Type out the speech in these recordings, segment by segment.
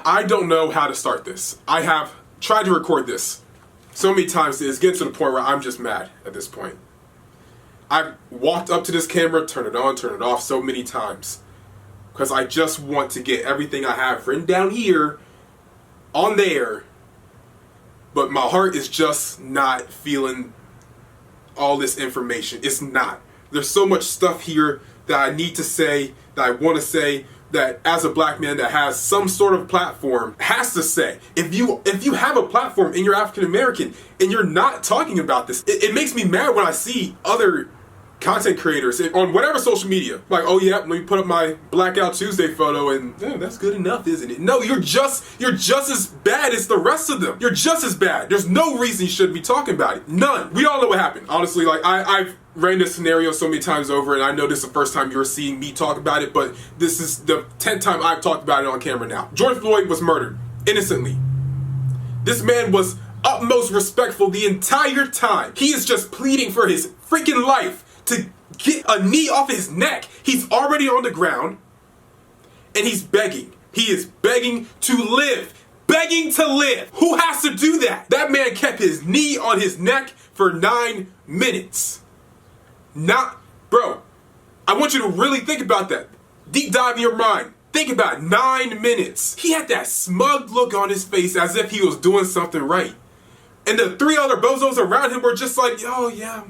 I don't know how to start this. I have tried to record this so many times it's getting to the point where I'm just mad at this point. I've walked up to this camera, turn it on, turn it off so many times because I just want to get everything I have written down here on there, but my heart is just not feeling all this information. It's not. There's so much stuff here that I need to say, that I want to say, that as a black man that has some sort of platform has to say. If you have a platform and you're African American and you're not talking about this, it makes me mad when I see other content creators on whatever social media, like, oh yeah, let me put up my Blackout Tuesday photo and that's good enough, isn't it? No, you're just as bad as the rest of them. You're just as bad. There's no reason you shouldn't be talking about it. None. We all know what happened. Honestly, like I've ran this scenario so many times over, and I know this is the first time you're seeing me talk about it, but this is the 10th time I've talked about it on camera now. George Floyd was murdered innocently. This man was utmost respectful the entire time. He is just pleading for his freaking life to get a knee off his neck. He's already on the ground and he's begging. He is begging to live. Begging to live. Who has to do that? That man kept his knee on his neck for 9 minutes. Bro, I want you to really think about that. Deep dive in your mind. Think about it. 9 minutes. He had that smug look on his face as if he was doing something right. And the 3 other bozos around him were just like, oh yeah,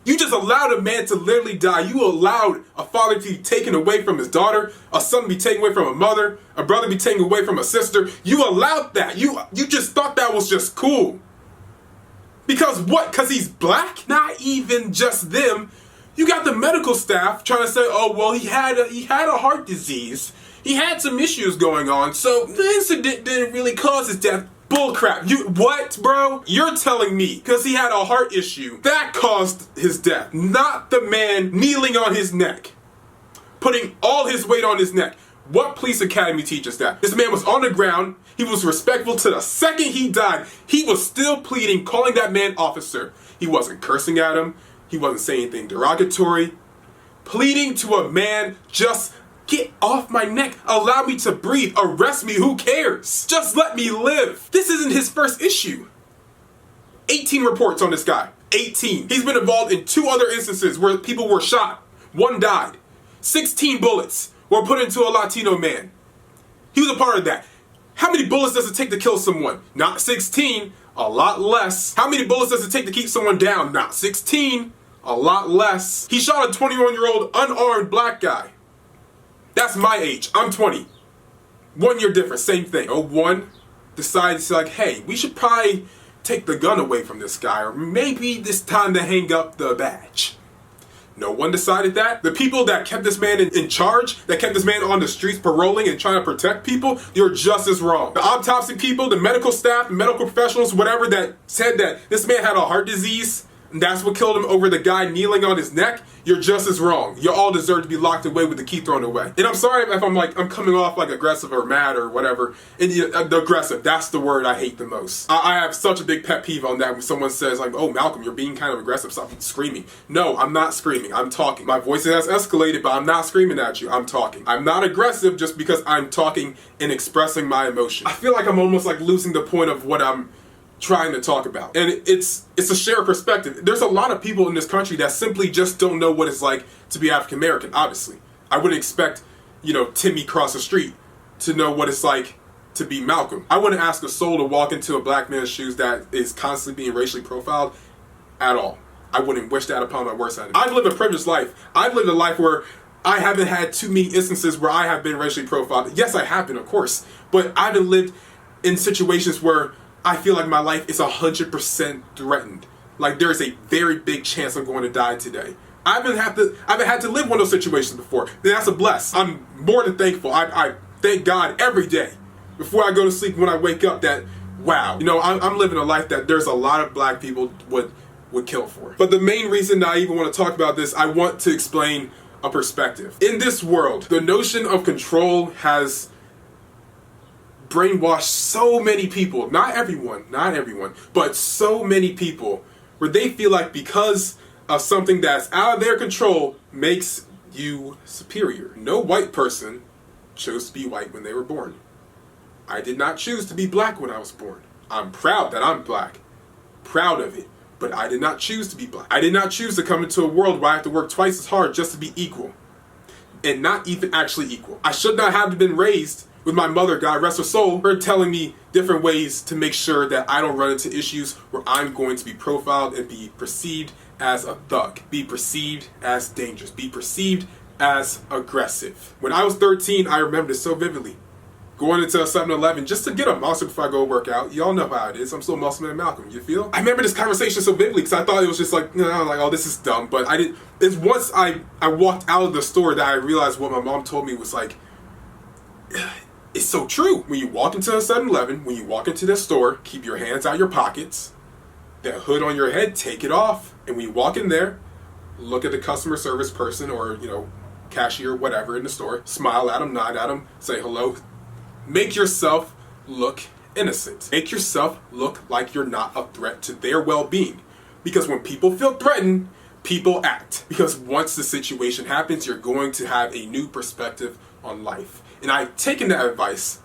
You just allowed a man to literally die. You allowed a father to be taken away from his daughter, a son to be taken away from a mother, a brother to be taken away from a sister. You allowed that. You just thought that was just cool. Because what? Because he's black? Not even just them. You got the medical staff trying to say, oh, well, he had a heart disease. He had some issues going on, so the incident didn't really cause his death. Bullcrap. What, bro? You're telling me because he had a heart issue that caused his death, not the man kneeling on his neck, putting all his weight on his neck. What police academy teaches that? This man was on the ground. He was respectful to the second he died. He was still pleading, calling that man officer. He wasn't cursing at him. He wasn't saying anything derogatory. Pleading to a man, just get off my neck. Allow me to breathe. Arrest me. Who cares? Just let me live. This isn't his first issue. 18 reports on this guy. 18. He's been involved in 2 other instances where people were shot. 1 died. 16 bullets were put into a Latino man. He was a part of that. How many bullets does it take to kill someone? Not 16. A lot less. How many bullets does it take to keep someone down? Not 16. A lot less. He shot a 21-year-old unarmed black guy. That's my age. I'm 20. 1 year difference, same thing. One decides like, hey, we should probably take the gun away from this guy, or maybe it's time to hang up the badge. No one decided that. The people that kept this man in charge, that kept this man on the streets paroling and trying to protect people, you're just as wrong. The autopsy people, the medical staff, the medical professionals, whatever, that said that this man had a heart disease, and that's what killed him over the guy kneeling on his neck, you're just as wrong. You all deserve to be locked away with the key thrown away. And I'm sorry if I'm coming off like aggressive or mad or whatever. And the aggressive, that's the word I hate the most. I have such a big pet peeve on that when someone says like, oh, Malcolm, you're being kind of aggressive, stop screaming. No, I'm not screaming, I'm talking. My voice has escalated, but I'm not screaming at you, I'm talking. I'm not aggressive just because I'm talking and expressing my emotion. I feel like I'm almost like losing the point of what I'm trying to talk about. And it's a shared perspective. There's a lot of people in this country that simply just don't know what it's like to be African American, obviously. I wouldn't expect, Timmy across the street to know what it's like to be Malcolm. I wouldn't ask a soul to walk into a black man's shoes that is constantly being racially profiled at all. I wouldn't wish that upon my worst enemy. I've lived a privileged life. I've lived a life where I haven't had too many instances where I have been racially profiled. Yes, I have been, of course, but I haven't lived in situations where I feel like my life is 100% threatened. Like there is a very big chance I'm going to die today. I haven't had to live one of those situations before. That's a bless. I'm more than thankful. I thank God every day before I go to sleep, when I wake up, that wow, I'm living a life that there's a lot of black people would kill for. But the main reason I even want to talk about this, I want to explain a perspective. In this world, the notion of control has brainwashed so many people, not everyone, but so many people, where they feel like because of something that's out of their control makes you superior. No white person chose to be white when they were born. I did not choose to be black when I was born. I'm proud that I'm black. Proud of it. But I did not choose to be black. I did not choose to come into a world where I have to work twice as hard just to be equal. And not even actually equal. I should not have been raised with my mother, God rest her soul, her telling me different ways to make sure that I don't run into issues where I'm going to be profiled and be perceived as a thug, be perceived as dangerous, be perceived as aggressive. When I was 13, I remember this so vividly. Going into a 7-Eleven just to get a muscle before I go work out. Y'all know how it is. I'm still muscle man Malcolm. You feel? I remember this conversation so vividly because I thought it was just like, oh, this is dumb. But I didn't. It's once I walked out of the store that I realized what my mom told me was like, it's so true. When you walk into a 7-Eleven, when you walk into the store, keep your hands out your pockets. That hood on your head, take it off. And when you walk in there, look at the customer service person or, cashier, whatever in the store. Smile at them, nod at them, say hello. Make yourself look innocent. Make yourself look like you're not a threat to their well-being. Because when people feel threatened, people act. Because once the situation happens, you're going to have a new perspective on life. And I've taken that advice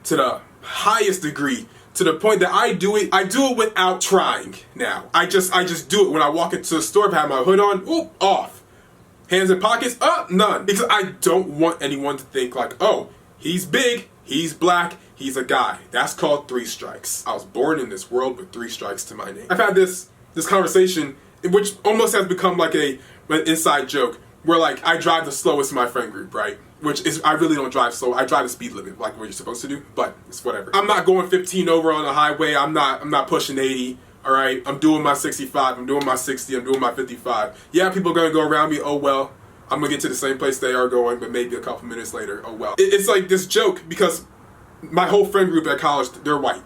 to the highest degree, to the point that I do it without trying now. I just do it. When I walk into the store, if I have my hood on, off. Hands in pockets, none. Because I don't want anyone to think like, oh, he's big, he's black, he's a guy. That's called 3 strikes. I was born in this world with 3 strikes to my name. I've had this conversation, which almost has become like an inside joke, where like I drive the slowest in my friend group, right? Which is, I really don't drive slow. I drive the speed limit, like what you're supposed to do, but it's whatever. I'm not going 15 over on the highway. I'm not pushing 80. All right, I'm doing my 65. I'm doing my 60. I'm doing my 55. Yeah, people are gonna go around me. Oh well, I'm gonna get to the same place they are going, but maybe a couple minutes later. Oh well. It's like this joke because my whole friend group at college, they're white.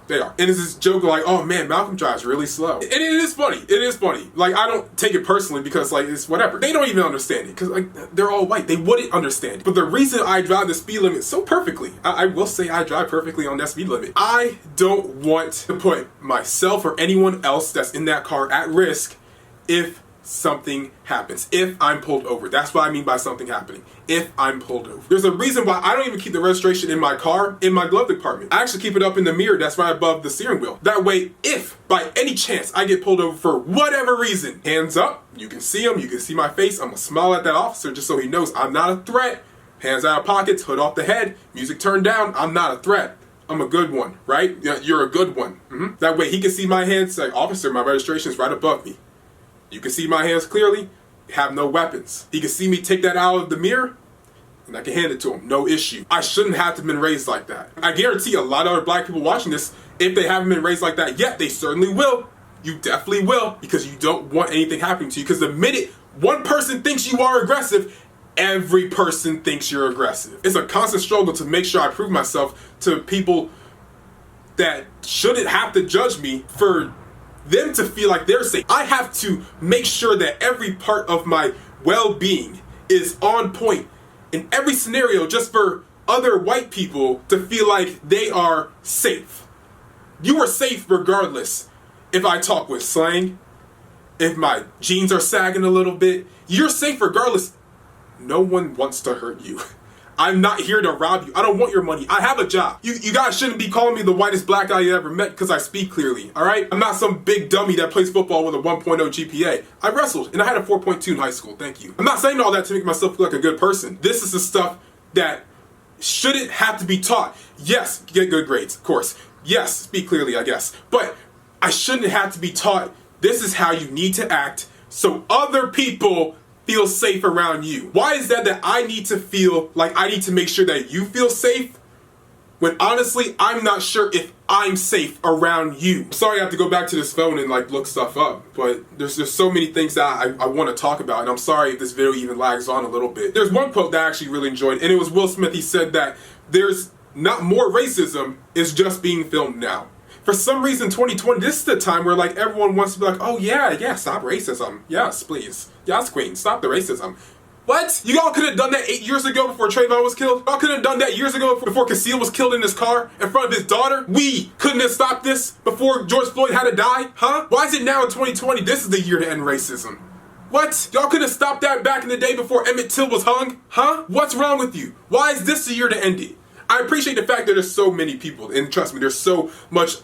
They are. And it's this joke like, oh man, Malcolm drives really slow. And it is funny. It is funny. Like, I don't take it personally because, like, it's whatever. They don't even understand it because, like, they're all white. They wouldn't understand it. But the reason I drive the speed limit so perfectly, I will say I drive perfectly on that speed limit. I don't want to put myself or anyone else that's in that car at risk if something happens, if I'm pulled over. That's what I mean by something happening. If I'm pulled over. There's a reason why I don't even keep the registration in my car in my glove compartment. I actually keep it up in the mirror that's right above the steering wheel. That way, if by any chance I get pulled over for whatever reason, hands up, you can see them, you can see my face, I'm gonna smile at that officer just so he knows I'm not a threat. Hands out of pockets, hood off the head, music turned down, I'm not a threat. I'm a good one, right? You're a good one. That way he can see my hands, say, officer, my registration is right above me. You can see my hands clearly, have no weapons. He can see me take that out of the mirror, and I can hand it to him, no issue. I shouldn't have to have been raised like that. I guarantee a lot of other black people watching this, if they haven't been raised like that yet, they certainly will. You definitely will, because you don't want anything happening to you. Because the minute one person thinks you are aggressive, every person thinks you're aggressive. It's a constant struggle to make sure I prove myself to people that shouldn't have to judge me for them to feel like they're safe. I have to make sure that every part of my well-being is on point in every scenario just for other white people to feel like they are safe. You are safe regardless if I talk with slang, if my jeans are sagging a little bit. You're safe regardless. No one wants to hurt you. I'm not here to rob you. I don't want your money. I have a job. You guys shouldn't be calling me the whitest black guy you ever met because I speak clearly, all right? I'm not some big dummy that plays football with a 1.0 GPA. I wrestled, and I had a 4.2 in high school. Thank you. I'm not saying all that to make myself look like a good person. This is the stuff that shouldn't have to be taught. Yes, get good grades, of course. Yes, speak clearly, I guess. But I shouldn't have to be taught this is how you need to act so other people feel safe around you. Why is that I need to feel like I need to make sure that you feel safe when honestly I'm not sure if I'm safe around you? I'm sorry I have to go back to this phone and like look stuff up, but there's so many things that I want to talk about, and I'm sorry if this video even lags on a little bit. There's one quote that I actually really enjoyed, and it was Will Smith. He said that there's not more racism, it's just being filmed now. For some reason, 2020, this is the time where like everyone wants to be like, oh yeah, stop racism. Yes, please. Yes, queen, stop the racism. What? You all could have done that 8 years ago before Trayvon was killed? Y'all could have done that years ago before Casil was killed in his car in front of his daughter? We couldn't have stopped this before George Floyd had to die? Huh? Why is it now in 2020 this is the year to end racism? What? Y'all could have stopped that back in the day before Emmett Till was hung? Huh? What's wrong with you? Why is this the year to end it? I appreciate the fact that there's so many people, and trust me, there's so much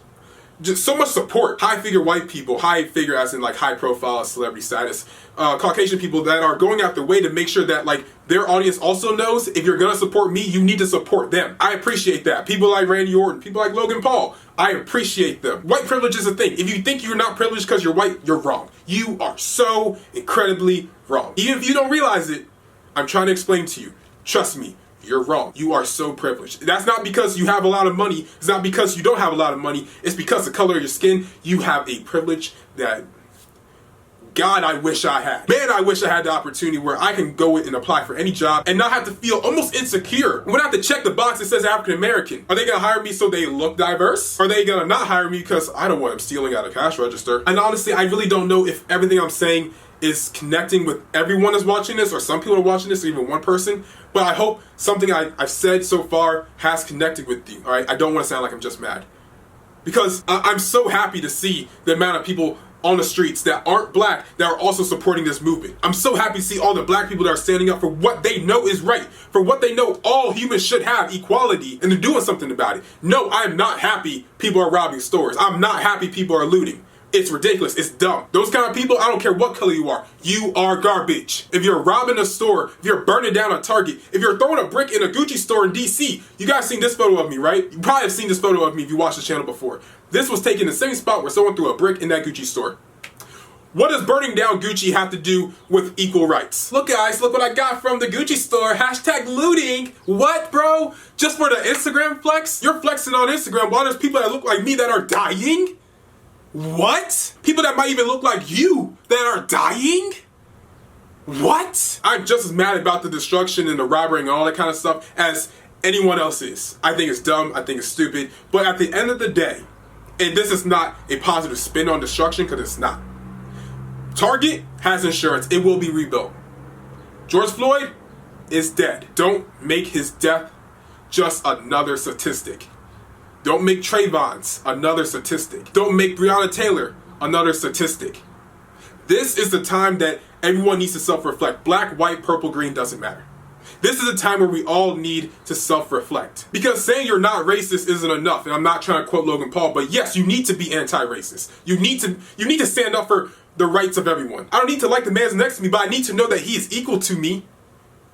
support. High figure white people, high figure as in like high profile celebrity status, Caucasian people that are going out their way to make sure that like their audience also knows if you're gonna support me, you need to support them. I appreciate that. People like Randy Orton, people like Logan Paul, I appreciate them. White privilege is a thing. If you think you're not privileged because you're white, you're wrong. You are so incredibly wrong. Even if you don't realize it, I'm trying to explain to you. Trust me. You're wrong. You are so privileged. That's not because you have a lot of money. It's not because you don't have a lot of money. It's because the color of your skin. You have a privilege that, God, I wish I had. Man, I wish I had the opportunity where I can go and apply for any job and not have to feel almost insecure. When I have to check the box that says African American. Are they gonna hire me so they look diverse? Are they gonna not hire me because I don't want them stealing out of cash register? And honestly, I really don't know if everything I'm saying is connecting with everyone that's watching this, or some people are watching this, or even one person. But I hope something I've said so far has connected with you, all right? I don't want to sound like I'm just mad. Because I'm so happy to see the amount of people on the streets that aren't black that are also supporting this movement. I'm so happy to see all the black people that are standing up for what they know is right, for what they know all humans should have, equality, and they're doing something about it. No, I'm not happy people are robbing stores. I'm not happy people are looting. It's ridiculous. It's dumb. Those kind of people, I don't care what color you are garbage. If you're robbing a store, if you're burning down a Target, if you're throwing a brick in a Gucci store in DC, you guys seen this photo of me, right? You probably have seen this photo of me if you watched the channel before. This was taken in the same spot where someone threw a brick in that Gucci store. What does burning down Gucci have to do with equal rights? Look guys, look what I got from the Gucci store. Hashtag looting. What, bro? Just for the Instagram flex? You're flexing on Instagram while there's people that look like me that are dying? What? People that might even look like you that are dying? What? I'm just as mad about the destruction and the robbery and all that kind of stuff as anyone else is. I think it's dumb, I think it's stupid, but at the end of the day, and this is not a positive spin on destruction because it's not. Target has insurance, it will be rebuilt. George Floyd is dead. Don't make his death just another statistic. Don't make Trayvon's another statistic. Don't make Breonna Taylor another statistic. This is the time that everyone needs to self-reflect. Black, white, purple, green, doesn't matter. This is a time where we all need to self-reflect. Because saying you're not racist isn't enough. And I'm not trying to quote Logan Paul, but yes, you need to be anti-racist. You need to stand up for the rights of everyone. I don't need to like the man next to me, but I need to know that he is equal to me.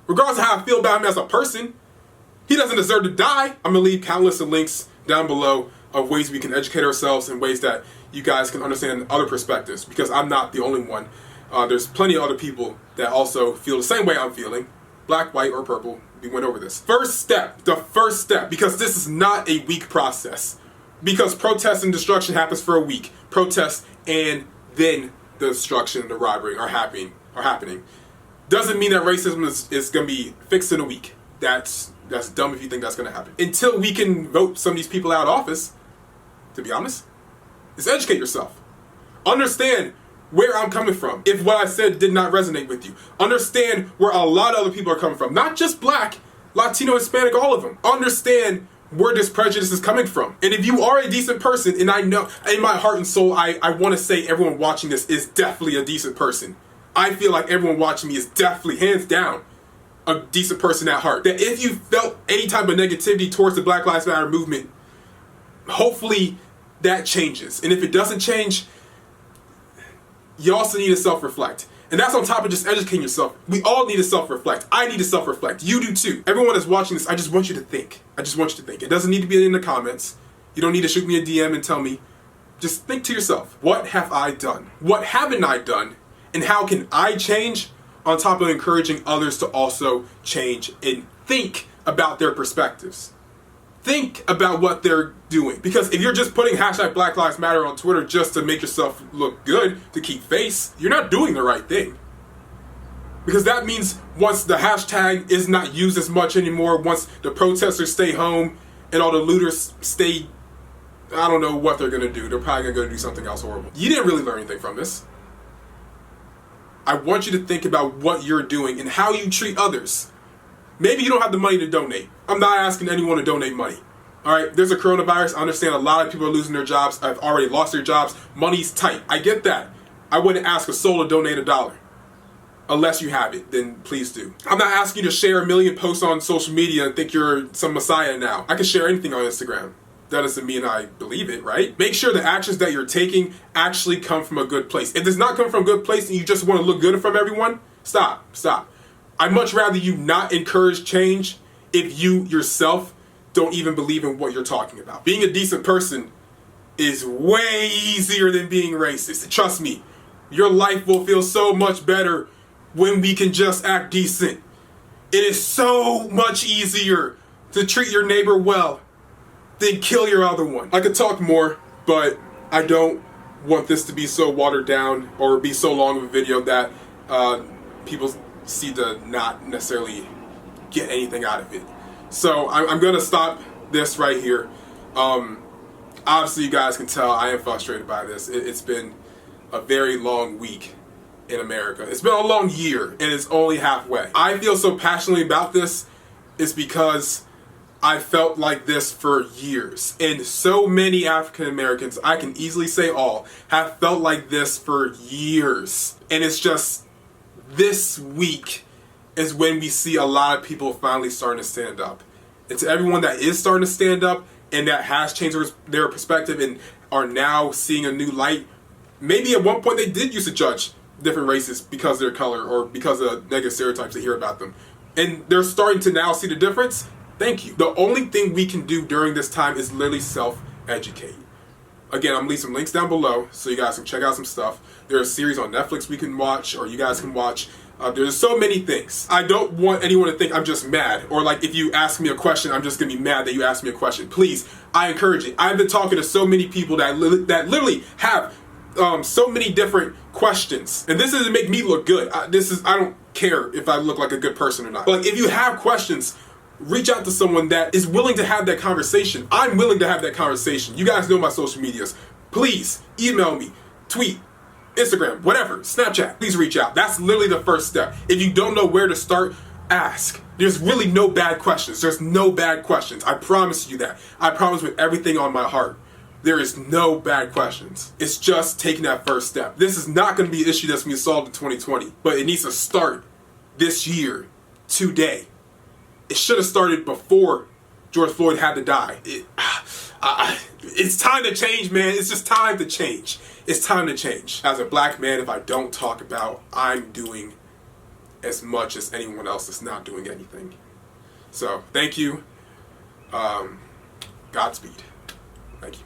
Regardless of how I feel about him as a person. He doesn't deserve to die. I'm gonna leave countless of links down below of ways we can educate ourselves and ways that you guys can understand other perspectives, because I'm not the only one. There's plenty of other people that also feel the same way I'm feeling. Black, white, or purple, we went over this. First step, the first step, because this is not a week process. Because protest and destruction happens for a week. Protest and then the destruction and the robbery are happening. Doesn't mean that racism is going to be fixed in a week. That's dumb if you think that's going to happen. Until we can vote some of these people out of office, to be honest, is educate yourself. Understand where I'm coming from. If what I said did not resonate with you. Understand where a lot of other people are coming from. Not just black, Latino, Hispanic, all of them. Understand where this prejudice is coming from. And if you are a decent person, and I know in my heart and soul, I want to say everyone watching this is definitely a decent person. I feel like everyone watching me is definitely, hands down, a decent person at heart. That if you felt any type of negativity towards the Black Lives Matter movement, hopefully that changes. And if it doesn't change, you also need to self-reflect. And that's on top of just educating yourself. We all need to self-reflect. I need to self-reflect. You do too. Everyone that's watching this, I just want you to think. I just want you to think. It doesn't need to be in the comments. You don't need to shoot me a DM and tell me. Just think to yourself, what have I done? What haven't I done? And how can I change, on top of encouraging others to also change and think about their perspectives. Think about what they're doing. Because if you're just putting hashtag Black Lives Matter on Twitter just to make yourself look good, to keep face, you're not doing the right thing. Because that means once the hashtag is not used as much anymore, once the protesters stay home and all the looters stay, I don't know what they're going to do. They're probably going to go do something else horrible. You didn't really learn anything from this. I want you to think about what you're doing and how you treat others. Maybe you don't have the money to donate. I'm not asking anyone to donate money. All right, there's a coronavirus. I understand a lot of people are losing their jobs. I've already lost their jobs. Money's tight. I get that. I wouldn't ask a soul to donate $1. Unless you have it, then please do. I'm not asking you to share a million posts on social media and think you're some messiah now. I can share anything on Instagram. That doesn't mean I believe it, right? Make sure the actions that you're taking actually come from a good place. If it does not come from a good place and you just want to look good from everyone, stop. I'd much rather you not encourage change if you yourself don't even believe in what you're talking about. Being a decent person is way easier than being racist. Trust me, your life will feel so much better when we can just act decent. It is so much easier to treat your neighbor well than kill your other one. I could talk more, but I don't want this to be so watered down or be so long of a video that people see to not necessarily get anything out of it. So I'm gonna stop this right here. Obviously you guys can tell I am frustrated by this. It's been a very long week in America. It's been a long year and it's only halfway. I feel so passionately about this is because I felt like this for years. And so many African Americans, I can easily say all, have felt like this for years. And it's just this week is when we see a lot of people finally starting to stand up. And to everyone that is starting to stand up and that has changed their perspective and are now seeing a new light, maybe at one point they did used to judge different races because of their color or because of negative stereotypes they hear about them. And they're starting to now see the difference. Thank you. The only thing we can do during this time is literally self-educate. Again, I'm going to leave some links down below so you guys can check out some stuff. There's a series on Netflix we can watch or you guys can watch. There's so many things. I don't want anyone to think I'm just mad or like if you ask me a question, I'm just going to be mad that you asked me a question. Please, I encourage it. I've been talking to so many people that literally have so many different questions. And this doesn't make me look good. I don't care if I look like a good person or not. But like, if you have questions, reach out to someone that is willing to have that conversation. I'm willing to have that conversation. You guys know my social medias. Please email me, tweet, Instagram, whatever, Snapchat. Please reach out. That's literally the first step. If you don't know where to start, ask. There's really no bad questions. There's no bad questions. I promise you that. I promise with everything on my heart. There is no bad questions. It's just taking that first step. This is not going to be an issue that's going to be solved in 2020, but it needs to start this year, today. It should have started before George Floyd had to die. It's time to change, man. It's just time to change. It's time to change. As a black man, if I don't talk about, I'm doing as much as anyone else that's not doing anything. So, thank you. Godspeed. Thank you.